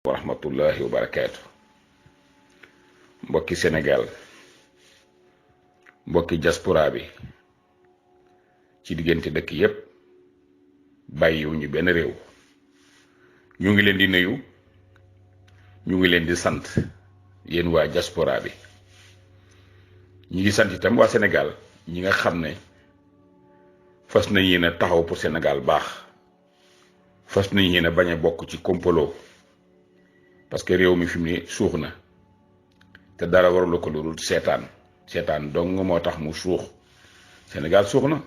wa rahmatullahi wa barakaatu. Mbokki Sénégal, mbokki diaspora bi ci diggante dëkk yépp bàyyiwuñu benn réew, ñu ngi leen di nuyu, ñu ngi leen di sant yéen waa diaspora bi. ñi ngi sant itam waa Sénégal ñi nga xam ne fas nañ yéen a taxaw pour Sénégal baax, fas nañ yéen a bañ a bokk ci complot, parce que réew mi fi mu ne suux na te dara warul ko lu dul seetaan dong moo tax mu suux. Sénégal suux na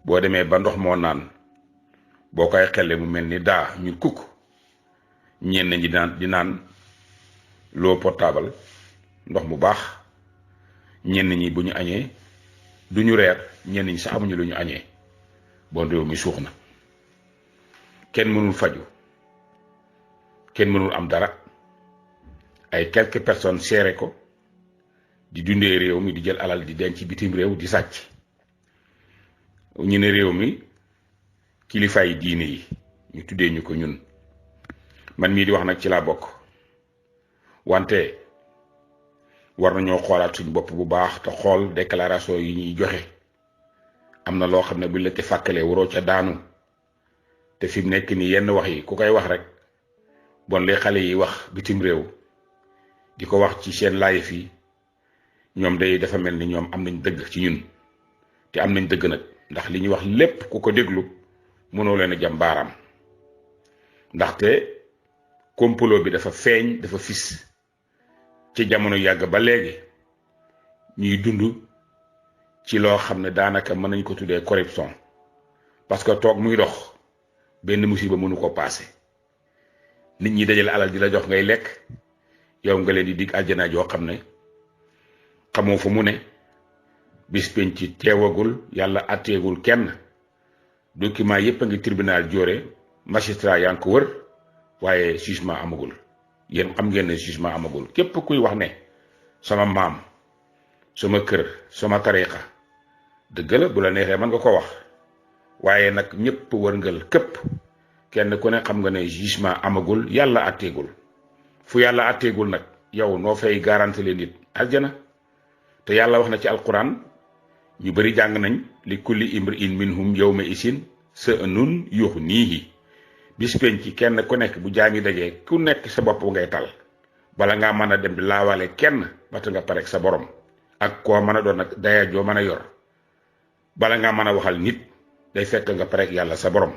boo demee ba ndox moo naan boo koy xelle mu mel ni daa ñu kukk, ñenn ñi di naan l'eau potable ndox mu baax, ñenn ñi bu ñu añee du ñu reer, ñenn ñi sax amuñu lu ñu añee. bon réew mi suux na, kenn mënul faju, kenn mënul am dara, ay quelques personnes seere ko di dundee réew mi, di jël alal di denc bitim réew, di sàcc. ñu ne réew mi kilifaay diine yi ñu tuddee ñu ko ñun, man mii di wax nag ci laa bokk. wante war nañoo xoolaat suñu bopp bu baax te xool déclaration yi ñuy joxe. am na loo xam ne buñ la ci fàkkalee waroo ca daanu, te fi mu nekk nii yenn wax yi ku koy wax rek bon li xale yi wax bitim réew di ko wax ci seen live yi, ñoom day dafa mel ni ñoom am nañ dëgg ci ñun, te am nañ dëgg nag, ndax li ñuy wax lépp ku ko déglu mënoo leen a jam baaraam. ndaxte complot bi dafa feeñ, dafa fis ci jamono yàgg ba léegi ñuy dund ci loo xam ne daanaka mën nañ ko tuddee corruption, parce que toog muy dox benn musiba mënu ko paase. nit ñi dajale alal di la jox ngay lekk, yow nga leen di dig àjjana joo xam ne xamoo fu mu ne, bis penc ci teewagul, yàlla atteegul kenn, document yépp a ngi tribunal joore, magistrat yaa ngi ko wër, waaye jugement amagul. yéen xam ngeen ne jugement amagul. képp kuy wax ne sama maam, sama kër, sama tariqa, dëgg la, bu la neexee mën nga ko wax, waaye nag ñëpp wërngal képp kenn ku ne xam nga ne jugement amagul, yàlla atteegul. fu yàlla atteegul nag yow noo fay garanti leen nit aljana? te yàlla wax na ci alquran, ñu bari jàng nañ li kulli imri'in minhum yawma isin sha'nun yughnihi. bis penc ci kenn ku nekk bu jaami dajee ku nekk sa bopp ngay tal, bala ngaa mën a dem di laawale kenn bata nga parek sa borom ak koo mën a doon nag daya joo mën a yor. bala ngaa mën a waxal nit day fekk nga parek yàlla sa borom.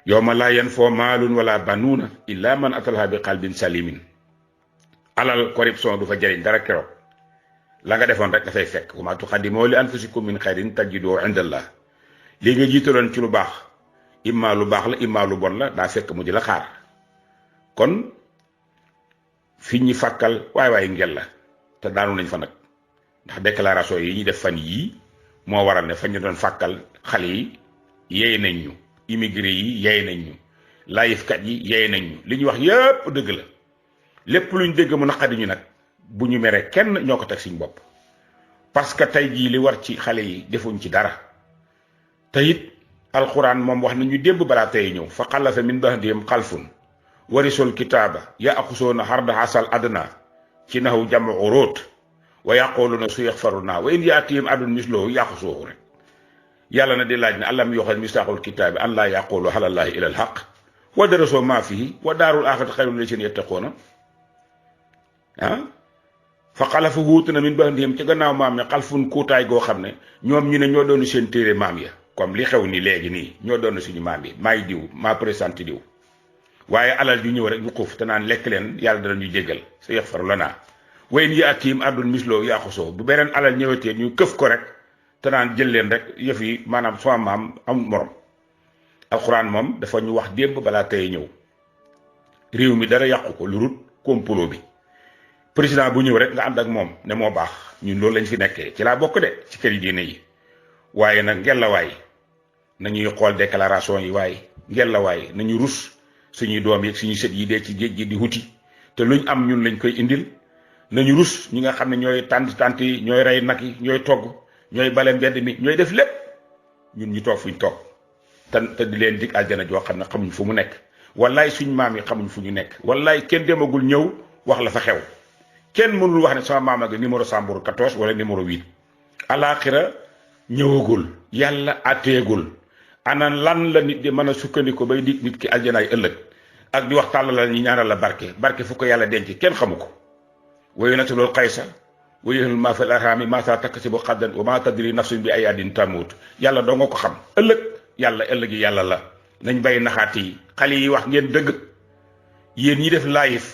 yawma laa yanfa'u maalun wala banuuna illa man atallaha bi qalbin salimin. alal corruption du fa jëriñ dara keroog. la nga defoon rek dafay fekk. wa maa tuqaddimu li anfusikum min xayrin tajiduhu indallah. li nga jiitaloon ci lu baax, imma lu baax la imma lu bon la, daa fekk mu di la xaar. kon fi ñi fàkkal waay ngel la, te daanu nañ fa nag, ndax déclaration yi ñuy def fan yii moo waral ne fa ñu doon fàkkal xale yi yeey nañ ñu, immigré yi yeey nañ ñu, laayifkat yi yeey nañ ñu. li ñu wax yépp dëgg la, lépp luñ dégg mu naqadi ñu nag bu ñu meree kenn ñoo ko teg suñ bopp, parce que tey jii li war ci xale yi defuñ ci dara. te it alquran moom wax nañu démb balaa tey ñëw, fa xalafa min ba'dihim xalfun warisul kitaaba ya'xuzuuna arda hasal adna ci naxu jamu róot wa yaquluuna su yaxfaruna wa in yaatihim adun misluhu yaxuzuuhu rek. yàlla na di laaj ne alam yoxal mistaaxul kitaabi an laa yaqulu alallahi ila alxaq wa darasoo maa fihi wa daarul aaxirati xayrun lillaziina yattaquuna. fa xalafa wuutu na min ba'dihim ci gannaaw maam ya xalfun kuutaay goo xam ne ñoom ñu ne ñoo doon seen téere maam ya, comme li xew ni léegi nii, ñoo doon suñu maam yi, maay diw maa présenté diw, waaye alal ju ñëw rek ñu xuuf te naan lekk leen yàlla dana ñu jéggal sa yaxfaru lanaa wa in yaatihim ardun misloo yaxusoo. bu beneen alal ñëwetee ñu këf ko rek te naan jël leen rek yëf yi, maanaam sama maam amul morom. alxuraan moom dafa ñu wax démb balaa tey ñëw, réew mi dara yàqu ko lu rut complot bi. président bu ñëw rek nga ànd ak moom ne moo baax, ñun loolu lañ fi nekkee, ci laa bokk de ci kër yi diine yi. waaye nag ngel la waay nañuy xool déclaration yi, waaye ngel la waay nañu rus suñuy doom yi suñuy sët yi dee ci géej gi di wuti, te luñ am ñun lañ koy indil. nañu rus ñi nga xam ne ñooy tànt yi, ñooy rey nag yi, ñooy togg, ñooy bale mbedd mi, ñooy def lépp, ñun ñu toog fuñ toog te di leen dig àjjana joo xam ne xamuñ fu mu nekk. wallaay suñ maam yi xamuñ fu ñu nekk wallaay kenn demagul ñëw wax la fa xew kenn mënul wax ne sama maam ak numéro Sambour 14 wala numéro 8 alaaxira ñëwagul yàlla àtteegul ana lan la nit di mën a sukkandiku bay di nit ki aljanaay ëllëg ak di wax tàllal ñi ñaanal la barke fu ko yàlla denc kenn xamu ko wayu nata loolu xaysa wayu maa fil arhami maa saa takkasibu xaddan wa maa tadri nafsun bi ay addin tamut yàlla doo nga ko xam ëllëg yi yàlla la nañ bàyyi naxaat yi xale yi wax ngeen dëgg yéen ñi def live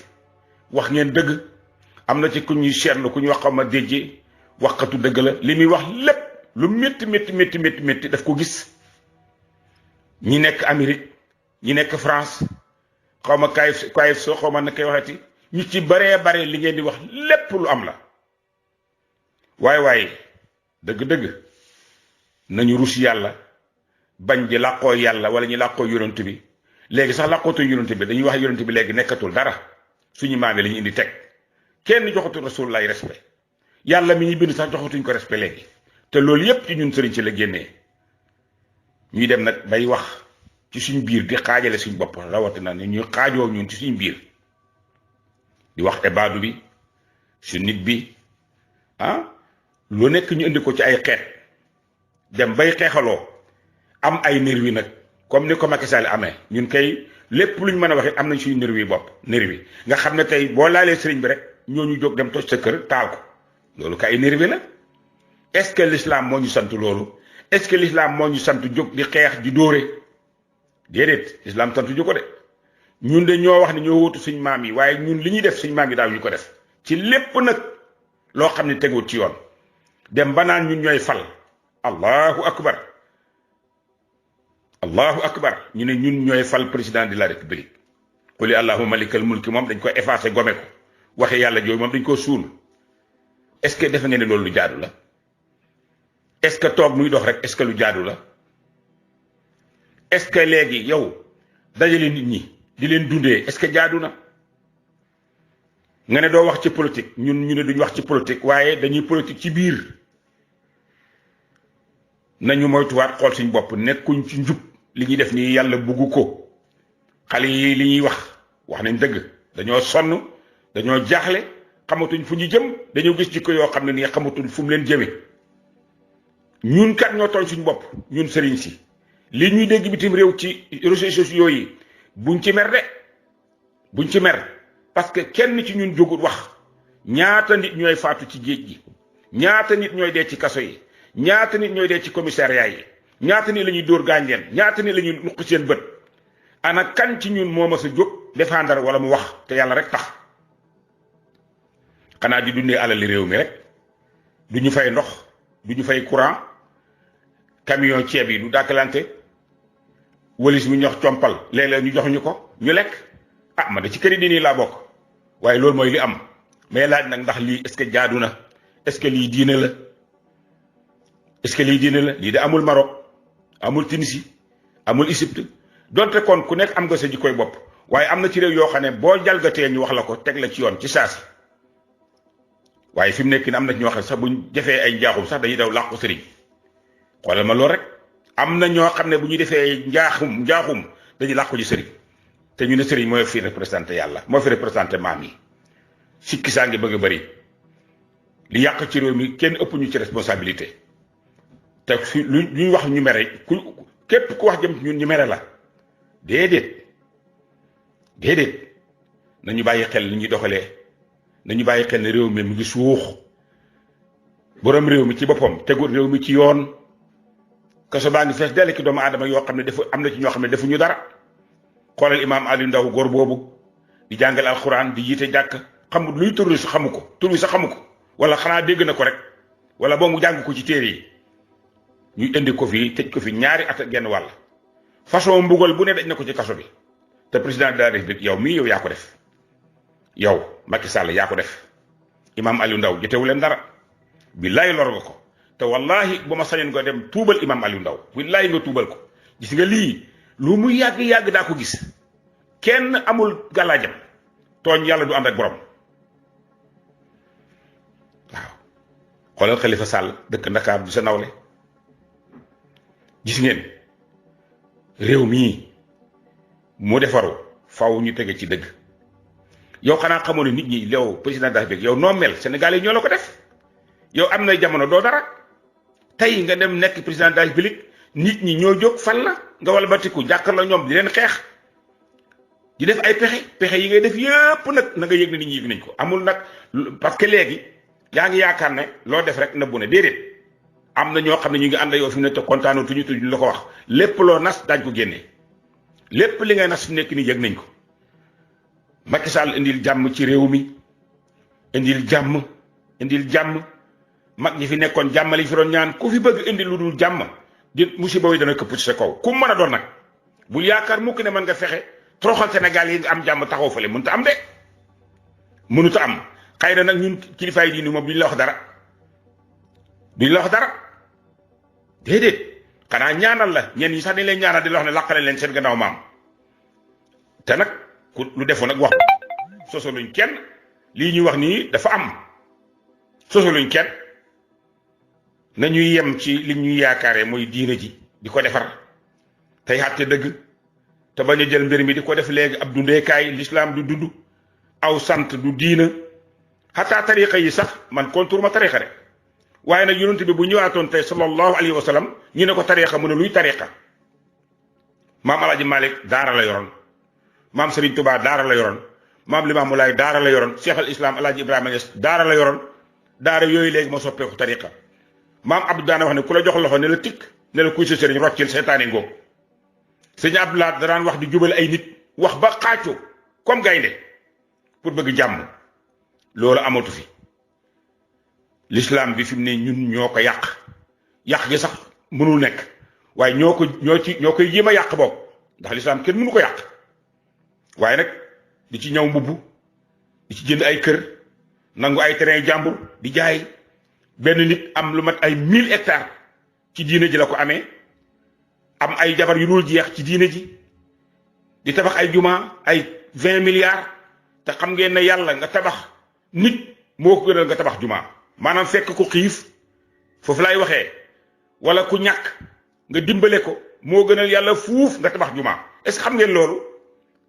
wax ngeen dëgg am na ci ku ñuy seetlu ku ñu wax xawma déjje waxkatu dëgg la li muy wax lépp lu métti daf ko gis ñi nekk Amérique ñi nekk France xawma kayif soo xawma na koy waxati ñu ci bare li ngeen di wax lépp lu am la waaye dëgg nañu rus yàlla bañ di làqoo yàlla wala ñu làqoo yonent bi léegi sax làqootu yonent bi dañuy wax yonent bi léegi nekkatul dara suñu maam yi la ñu indi teg kenn joxatul rasulullah respect yàlla mi ñu bind sax joxatuñ ko respect léegi te loolu yépp ci ñun sëriñ ci la génnee ñuy dem nag bay wax ci suñ biir di xaajale suñ bopp rawatina ne ñuy xaajoo ñun ci suñ biir di wax ibaadu bi su nit bi lu nekk ñu indi ko ci ay xeet dem bay xeexaloo am ay nervi nag comme ni ko Macky Sall amee ñun kay lépp luñ mën a waxee am nañ suñu nervi bopp nervi nga xam ne tey boo laalee sëriñ bi rek ñooñu jóg dem toj sa kër taal ko loolu ka ay nervi la est-ce que l'islam moo ñu sant loolu est-ce que l'islam moo ñu sant jóg di xeex di dóore déedéet l'islam sant ju ko de ñun de ñoo wax ne ñoo wóotu suñ maam yi waaye ñun li ñuy def suñ maam yi daaw ñu ko def ci lépp nag loo xam ne teguwut ci yoon dem ba naan ñun ñooy fal allahu akbar ñu ne ñun ñooy fal président de la république quli allahumma malikal mulki moom dañ ko effacé gome ko waxe yàlla jooyu moom dañ ko suul est-ce que defe ngeen ne loolu lu jaadu la est-ce que toog muy dox rek est-ce que lu jaadu la est-ce que léegi yow dajale nit ñi di leen dundee est-ce que jaadu na nga ne doo wax ci politique ñu ne duñ wax ci politique waaye dañuy politique ci biir nañu moytuwaat xool suñ bopp nekkuñ ci njub li ñuy def nii yàlla bugg ko xale yi li ñuy wax nañ dëgg dañoo sonn dañoo jaaxle xamatuñ fu ñu jëm dañoo gis jikko yoo xam ne nii xamatuñ fu mu leen jëme ñun kat ñoo tooñ suñ bopp ñun sëriñ si li ñuy dégg bitim réew ci réseaux sociaux yi buñ ci mer de buñ ci mer parce que kenn ci ñun jógut wax ñaata nit ñooy faatu ci géej gi ñaata nit ñooy dee ci kaso yi ñaata nit ñooy dee ci commissariat yi ñaata nit la ñuy dóor gaañ leen ñaata nit la ñuy nuq seen bët ana kan ci ñun moo ma sa jóg défendre wala mu wax te yàlla rek tax xanaa di dundee alali réew mi rek du ñu fay ndox du ñu fay courant camion ceeb yi du dàkkalante walis mi ñox compal léeg-léeg ñu jox ñu ko ñu lekk man de ci këri diini laa bokk waaye loolu mooy li am mais laaj nag ndax lii est-ce que jaadu na est-ce que lii diine la est-ce que lii diine la lii de amul Maroc amul Tunisie amul Égypte donte kon ku nekk am nga sa jikkoy bopp waaye am na ci réew yoo xam ne boo jalgatee ñu wax la ko teg la ci yoon ci saasi waaye fi mu nekk ni am na ci ñoo xam ne sax buñ defee ay njaaxum sax dañuy daw làqu sëriñ xoolal ma loolu rek am na ñoo xam ne bu ñu defee njaaxum dañuy làqu ji sëriñ te ñu ne sëriñ mooy fi représenté yàlla moo fi représenté maam yi sikki saa ngi bëgg a bëri li yàq ci réew mi kenn ëpp ñu ci responsabilité te fi lu ñuy wax ñu mere képp ku wax jëm ci ñun ñu mere la déedéet nañu bàyyi xel li ñuy doxalee nañu bàyyi xel ne réew mi mu ngi suux borom réew mi ci boppam tegul réew mi ci yoon kaso baa ngi fees dell ki doomu aadama yoo xam ne dafa am na ci ñoo xam ne defuñu dara xoolal imaam Aliou Ndao góor boobu di jàngal alxuraan di jiite jàkk xamul luy tur wi sax xamu ko tur wi sax xamu ko wala xanaa dégg na ko rek wala boo mu jàng ko ci téere yi ñu indi ko fii tëj ko fi 2 at ak genn wàll façon mbugal bu ne daj na ko ci kaso bi te président de la République yow mii yow yaa ko def yow Macky Sall yaa ko def imaam Aliou Ndao jotewu leen dara billaay lor nga ko te wallahi bu ma sañoon nga dem tuubal imaam Aliou Ndao billaay nga tuubal ko gis nga lii lu mu yàgg daa ko gis kenn amul gàllaajam tooñ yàlla du ànd ak borom waaw xoolal Khalifa Sall dëkk Ndakaar du sa nawle gis ngeen réew mii mu defaru faaw ñu tege ci dëgg. yow xanaa xamoo ne nit ñi yow président de la République yow noo mel Sénégal yi ñoo la ko def yow am na jamono doo dara tey nga dem nekk président de la République nit ñi ñoo jóg fal la nga wala batiku jàkkaarloo ñoom di leen xeex di def ay pexe yi ngay def yëpp nag na nga yëg ne nit ñi yëg nañ ko amul nag parce que léegi yaa ngi yaakaar ne loo def rek nëbbu ne déedéet am na ñoo xam ne ñu ngi ànd yow fi mu ne te kontaanoo tuñu la ko wax lépp loo nas daañ ko génnee lépp li ngay nas fi nekk nii yëg nañ ko. Macky Sall indil jàmm ci réew mi indil jàmm mag ñi fi nekkoon jàmm lañ fi doon ñaan ku fi bëgg indi lu dul jàmm di musiba yi dana këpp ci sa kaw ku mën a doon nag bul yaakaar mukk ne mën nga fexe toroxal Sénégal yi nga am jàmm taxaw fële mënut a am de mënut a am xëy na nag ñun kilifaay diini moom duñ la wax dara déedéet xanaa ñaanal la ñenn ñi sax dañ leen ñaanal di la wax ne laqale leen seen gannaaw maam te nag ku lu defoon nag wax sosaluñ kenn lii ñuy wax nii dafa am sosaluñ kenn nañuy yem ci li ñuy yaakaaree mooy diina ji di ko defar tey xàtte dëgg te bañ a jël mbir mi di ko def léegi ab dundeekaay l'islam du dund aw sant du diina xataa tariqa yi sax man kontur ma tariqa de waaye nag yonent bi bu ñëwaatoon tey sallallahu alayhi wa sallam ñu ne ko tariqa mu ne luy tariqa maam Alaaji Malik daara la yoroon maam Serigne Touba daara la yoroon maam Limaamu Laay daara la yoroon Cheikh al Islam Alaaji Ibrahima Niass daara la yoroon daara yooyu léegi moo soppeeku tariqa maam Abdou daana wax ne ku la jox loxo ne la tikk ne la kuy sa sëriñ roccil seytaane ngóob sëñ Abdoulaye daraan wax di jubal ay nit wax ba xaacoo comme gaynde pour bëgg jàmm loolu amatu fi l'islam bi fi mu ne ñun ñoo ko yàq gi sax mënul nekk waaye ñoo koy jéem a yàq boobu ndax l'islam kenn mënu ko yàq waaye nag di ci ñëw mbubb di ci jënd ay kër nangu ay terrain jàmbur di jaay benn nit am lu mat ay 1000 hectares ci diine ji la ko amee am ay jabar yu dul jeex ci diine ji di tabax ay juma ay 20 milliards te xam ngeen ne yàlla nga tabax nit moo ko gënal nga tabax juma maanaam fekk ko xiif foofu laay waxee wala ku ñàkk nga dimbale ko moo gënal yàlla fuuf nga tabax juma est-ce que xam ngeen loolu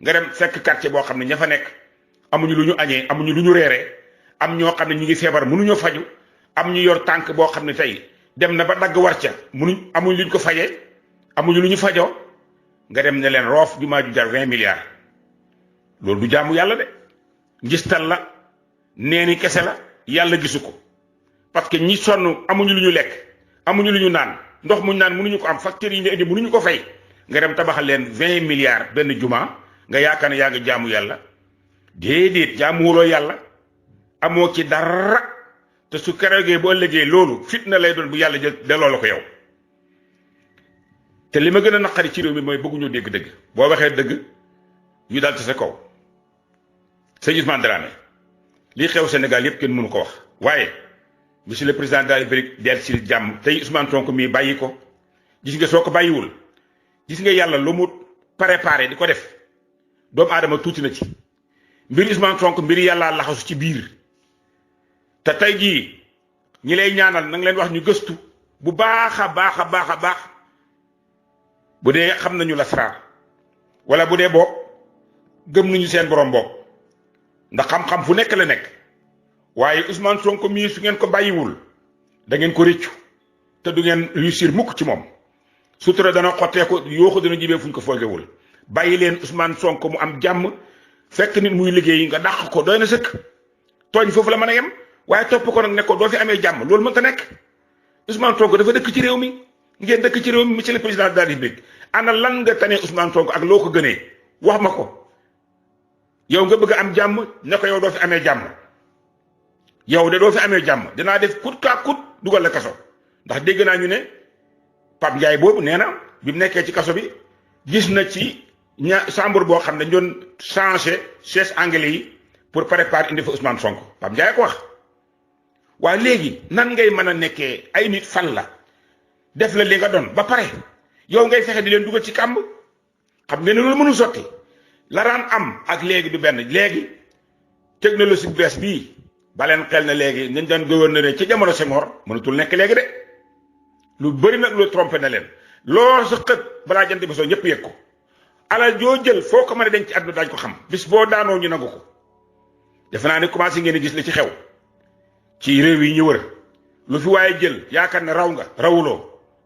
nga dem fekk quartier boo xam ne ña fa nekk amuñu lu ñu añee amuñu lu ñu reeree am ñoo xam ne ñu ngi feebar mënuñoo faju am ñu yor tànk boo xam ne tey dem na ba dagg war ca amuñ luñ ko fajee amuñu lu ñu fajoo nga dem ne leen roof jumaa ju jar 20 milliards loolu du jaamu yàlla de ngistal la neeni kese la yàlla gisu ko parce que ñi sonn amuñu lu ñu lekk amuñu lu ñu naan ndox muñ naan mënuñu ko am facteurs yi nga indi mënuñu ko fay nga dem tabaxal leen 20 milliards benn jumaa nga yaakaar ne yaa ngi jaamu yàlla déedéet jaamuwuloo yàlla amoo ci dara te su keroogee bu ëllëgee loolu fitna lay doon bu yàlla jël delloo la ko yow te li ma gën a naqari ci réew mi mooy bëgguñu dégg dëgg boo waxee dëgg ñu dal ci sa kaw sëñ Ousmane Dramé lii xew Sénégal yépp kenn mënu ko wax waaye monsieur le président de la République del si jàmm tey Ousmane Sonko mii bàyyi ko gis nga soo ko bàyyiwul gis nga yàlla lu mu préparé di ko def doomu aadama tuuti na ci mbir Ousmane Sonko mbir yàllaa laxasu ci biir te tey jii ñi lay ñaanal na nga leen wax ñu gëstu bu baax a baax bu dee xam nañu lasraar wala bu dee boog gëm nañu seen borom boog ndax xam-xam fu nekk la nekk waaye Ousmane Sonko mii su ngeen ko bàyyiwul da ngeen ko réccu te du ngeen réussir mukk ci moom sutura dana xottee ko yooxu dana jibee fu ñu ko foogewul bàyyi leen Ousmane Sonko mu am jàmm fekk nit muy liggéey nga dàq ko doy na sëkk tooñ foofu la mën a yem waaye topp ko nag ne ko doo fi amee jàmm loolu mënta nekk Ousmane Sonko dafa dëkk ci réew mi ngeen dëkk ci réew mi monsieur le président de la République ana lan nga tane Ousmane Sonko ak loo ko gënee wax ma ko yow nga bëgg a am jàmm ne ko yow doo fi amee jàmm yow de doo fi amee jàmm dinaa def kut kaa kut dugal la kaso ndax dégg naa ñu ne Pape Ndiaye boobu nee na bi mu nekkee ci kaso bi gis na ci chambre boo xam ne dañ doon changé chaise anglais yi pour préparer indi fa Ousmane Sonko Pape Ndiaye ko wax waaye léegi nan ngay mën a nekkee ay nit fan la def la li nga doon ba pare yow ngay fexe di leen dugal ci kàmb xam nga ne loolu mënul sotti la daan am ak léegi du benn léegi technologie bu bees bii baleen xel na léegi nañ daan gouverneur ci jamono Senghor mënatul nekk léegi de lu bëri nag lu trompé na leen loolu sa xët balaa jant bi soo ñëpp yëg ko alal joo jël foo ko mën a denc ci àdduna daañu ko xam bis boo daanoo ñu nangu ko. defe naa ne commencé ngeen a gis li ci xew ci réew yi ñu wër lu fi waaye jël yaakaar ne raw nga rawuloo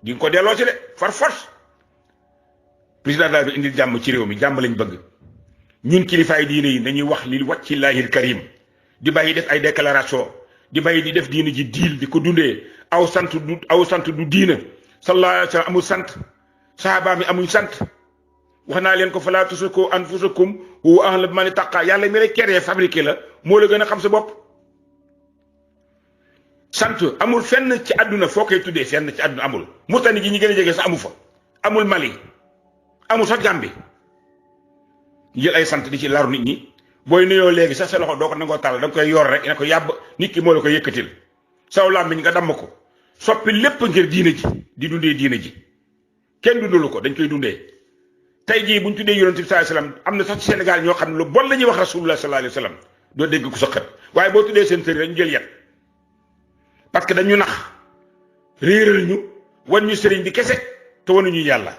di nga ko delloo ci de far force. président daal bi indil jàmm ci réew mi jàmm lañ bëgg ñun kilifaay diine yi nañuy wax li wàcci laahil karim di bàyyi def ay déclaration di bàyyi di def diine ji diil di ko dundee aw sant du diina sallallahu alayhi wa sallam amul sant sahaaba mi amuñ sant wax naa leen ko falaa tusriku anfusakum huwa a'lamu biman ittaqa yàlla mi lay créé fabriqué la moo la gën a xam sa bopp. sant amul fenn ci àdduna foo koy tuddee fenn ci àdduna amul Mauritanie gi ñu gën a jege sax amu fa amul Mali amul sax Gambie jël ay sant di ci laru nit ñi booy nuyoo léegi sax sa loxo doo ko nangoo tàll da nga koy yor rek ne ko yàbb nit ki moo la ko yëkkatil saw làmmiñ nga damm ko soppi lépp ngir diine ji di dundee diine ji kenn dundalu ko dañ koy dundee. tey jii bu ñu tuddee yonent bi sallallahu alayhi wasallam am na sax ci Sénégal ñoo xam ne lu bon la ñuy wax rasulullah sallallahu alayhi wasallam doo dégg ku sëqat waaye boo tuddee seen sëriñ dañu jël yet parce que dañu nax réeral ñu wan ñu sëriñ bi kese te wanuñu yàlla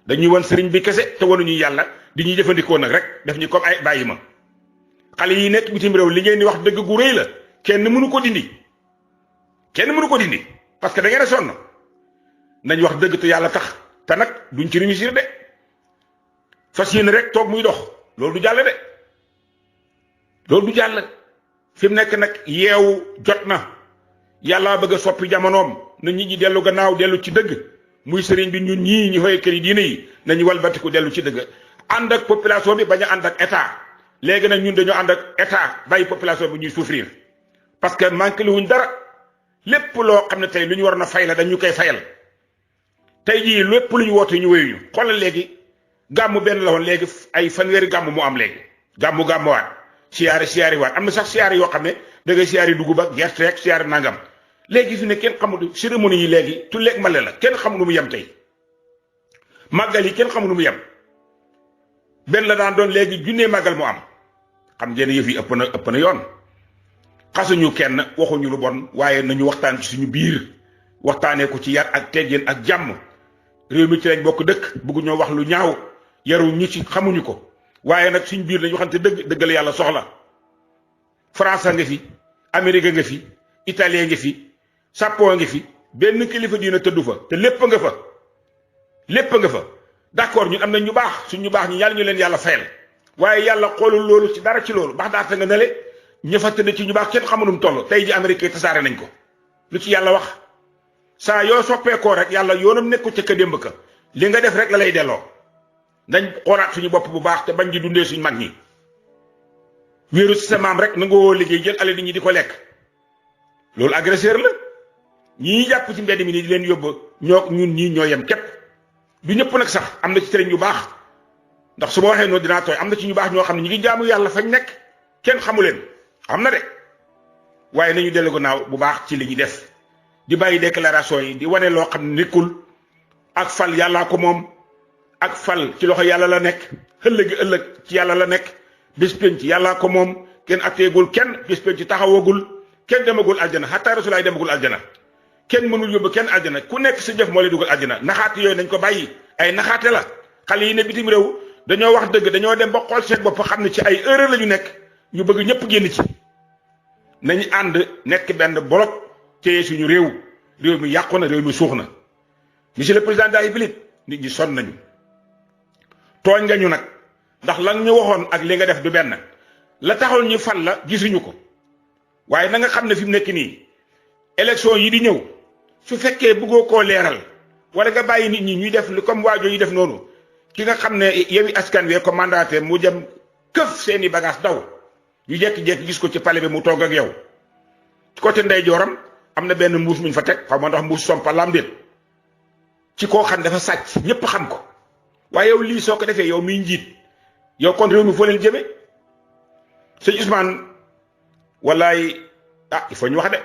dañuy wan sëriñ bi kese te wanuñu yàlla di ñuy jëfandikoo nag rek def ñu comme ay bàyyi ma xale yi nekk bitim réew li ngeen di wax dëgg gu rëy la kenn mënu ko dindi parce que da ngeen a sonn nañ wax dëgg te yàlla tax te nag duñ ci réussir de fas yéene rek toog muy dox loolu du jàll fi mu nekk nag yeewu jot na yàlla bëgg a soppi jamonoom na nit ñi dellu gannaaw dellu ci dëgg muy sëriñ bi ñun ñii ñu xëy kër yi diine yi nañu walbatiku dellu ci dëgg ànd ak population bi bañ a ànd ak état léegi nag ñun dañoo ànd ak état bàyyi population bi ñuy souffrir parce que manqué li wuñ dara lépp loo xam ne tey lu ñu war na fay la dañu koy fayal tey jii lépp lu ñu woote ñu wéyuñu xoolal léegi gàmmu benn la woon léegi ay fanweeri gàmmu mu am léegi gàmmuwaat siyaari waat am na sax siyaari yoo xam ne da ngay siyaari dugub ak gerte rek siyaari nangam léegi fi ne kenn xamul cérémonie yi léegi tulleeg male la kenn xamul nu mu yem tey màggal yi kenn xamul nu mu yem benn la daan doon léegi junnee màggal mu am xam ngeen yëf yi ëpp na yoon xasuñu kenn waxuñu lu bon waaye nañu waxtaan ci suñu biir waxtaanee ko ci yar ak teggin ak jàmm réew mi ci lañ bokk dëkk bëgguñoo wax lu ñaaw yaru ñu ci xamuñu ko waaye nag suñ biir nañu waxante dëgg la yàlla soxla France nga fi Amérique nga fi Italie nga fi Japon nga fi benn kilifa diina tëddu fa te lépp nga fa d'accord ñun am na ñu baax suñ ñu baax ñi yàlla ñu leen yàlla fayal waaye yàlla xoolul loolu ci dara ci loolu baax daata nga nele ña fa tëdd ci ñu baax kenn xamunum toll tey ji Amérique tasaare nañ ko lu ci yàlla wax saa yoo soppeekoo rek yàlla yoonam nekkul ca ka démb ka li nga def rek la lay delloo nañ xoolaat suñu bopp bu baax te bañ di dundee suñu mag ñi wéeru ci sa maam rek nangoo liggéey jël alal nit ñi di ko lekk loolu agresseur la ñii jàpp ci mbedd mi nii di leen yóbbu ñun ñii ñoo yem képp du ñëpp nag sax am na ci sëriñ yu baax ndax su ma waxee noonu dinaa tooy am na ci ñu baax ñoo xam ne ñu ngi jaamu yàlla fañ nekk kenn xamu leen am na de waaye nañu dellu gannaaw bu baax ci li ñuy def di bàyyi déclaration yi di wane loo xam ne nekkul ak fal yàllaa ko moom ak fal ci loxo yàlla la nekk ëllëg ci yàlla la nekk bés penc yàllaa ko moom kenn atteegul kenn bés penc taxawagul kenn demagul aljana xataa rasulaay demagul aljana kenn mënul yóbbu kenn aljana ku nekk sa jëf moo lay dugal aljana naxaate yooyu nañ ko bàyyi ay naxaate la xale yi ne bitim réew dañoo wax dëgg dañoo dem ba xool seen bopp xam ne ci ay erreur la ñu nekk ñu bëgg ñëpp génn ci nañu ànd nekk benn bloc téye suñu réew mi yàqu na réew mi suux na monsieur le président de la République nit ñi sonn nañu tooñ nga ñu nag ndax lan ñu waxoon ak li nga def du benn la taxoon ñu fal la gisuñu ko waaye na nga xam ne fi mu nekk nii élection yi di ñëw su fekkee bëggoo koo leeral wala nga bàyyi nit ñi ñuy def li comme waajo yi def noonu ki nga xam ne Yewwi Askan Wi ko mandaté mu dem këf seeni bagage daw ñu jekki-jekki gis ko ci palais bi mu toog ak yow ci côté ndeyjooram am na benn mbuus muñ fa teg xaw ma ndax mbuus sompa lam déet ci koo xam dafa sàcc ñépp xam ko waaye yow lii soo ko defee yow miy njiit yow kon réew mi foo leen jëme sëñ Ousmane wallaay il faut ñu wax de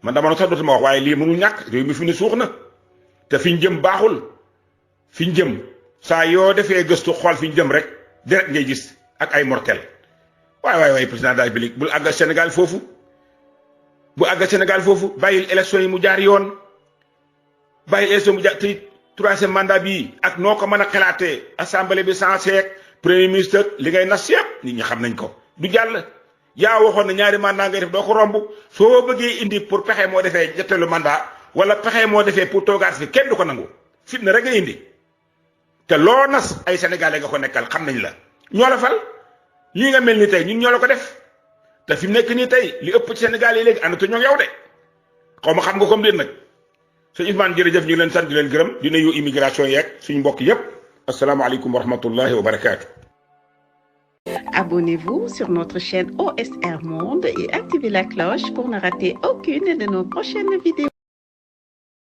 man dama sax dootuma wax waaye lii mënul ñàkk réew mi fi ne suux na te fi ñu jëm baaxul fi ñu jëm saa yoo defee gëstu xool fi ñu jëm rek direct ngay gis ak ay mortel waaye président de la République bul àggal Sénégal foofu bàyyil élection yi mu jaar yoon bàyyil élection mu jaar te troisième mandat bi ak noo ko mën a xalaatee assemblée bi sensé premier ministre li ngay nas yëpp nit ñi xam nañ ko du jàll. yaa waxoon ne ñaari mandat ngay def doo ko romb soo bëggee indi pour pexe moo defee ñetteelu mandat wala pexe moo defee pour toogaat fi kenn du ko nangu fitna rek nga indi te loo nas ay sénégalais nga ko nekkal xam nañ la ñoo la fal lii nga mel ni tey ñun ñoo la ko def te fi mu nekk nii tey li ëpp ci Sénégal yi léegi àndatu ñoo yow de xaw ma xam nga comme déet nag sëñ Ousmane jërëjëf ñu ngi leen sant di leen gërëm di nuyu immigration yeeg suñu mbokk yépp asalaamaaleykum wa rahmatullahi wa barakaatu. Abonnez-vous sur notre chaîne OSR Monde et activez la cloche pour ne rater aucune de nos prochaines vidéos.